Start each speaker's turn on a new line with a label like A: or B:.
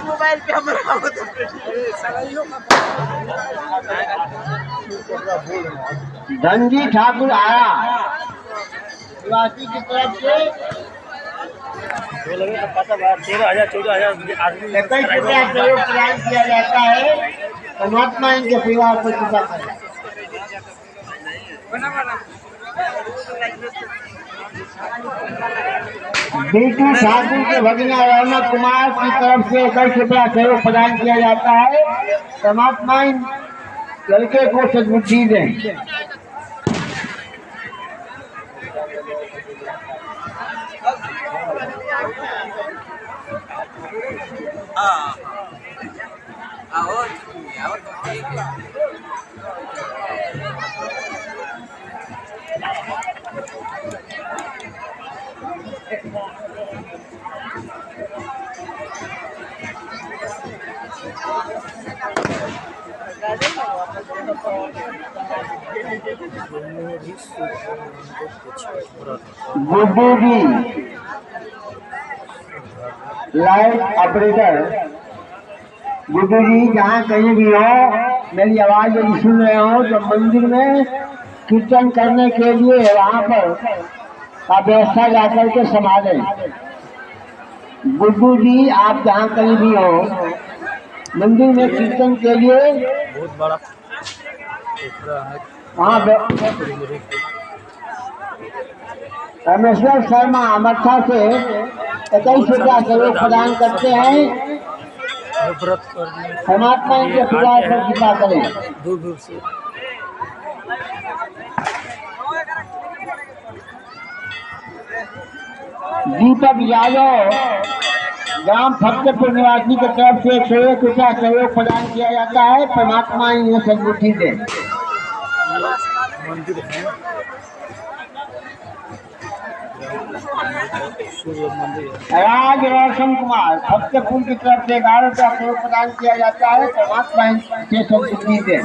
A: Mobile पे
B: धनजी ठाकुर आया निवासी की तरफ से
C: 13,000
B: 21 रुपया सहयोग प्रदान किया जाता है। परमात्मा इनके परिवार को कृपा करे। बीटू ठाकुर के भगिना रौनक कुमार की तरफ से 21 रुपया सहयोग प्रदान किया जाता है। परमात्मा इन लड़के को सद्बुद्धि दें। गुड्डू जी लाइट ऑपरेटर, गुड्डू जी जहाँ कहीं भी हो मेरी आवाज यदि सुन रहे हो तो मंदिर में कीर्तन करने के लिए वहाँ पर का व्यवस्था जाकर के संभालें। गुड्डू जी आप जहाँ कहीं भी हो मंदिर में कीर्तन के लिए
C: बहुत बड़ा
B: वहाँ रामेश्वर शर्मा अमरथा से 21 रुपया सहयोग प्रदान करते हैं।
C: व्रत करने
B: परमात्मा इनके परिवार पर कृपा करें।
C: दूर से
B: दीपक यादव ग्राम फतेहपुर निवासी की तरफ से 101 रुपया सहयोग प्रदान किया जाता है। परमात्मा इन्हें सद्बुद्धि दे।
C: मंदिर है, सूर्य मंदिर है।
B: राज रोशन कुमार फतेहपुर की तरफ से 11 रुपया सहयोग प्रदान किया जाता है। परमात्मा इनसे सद्बुद्धि दे।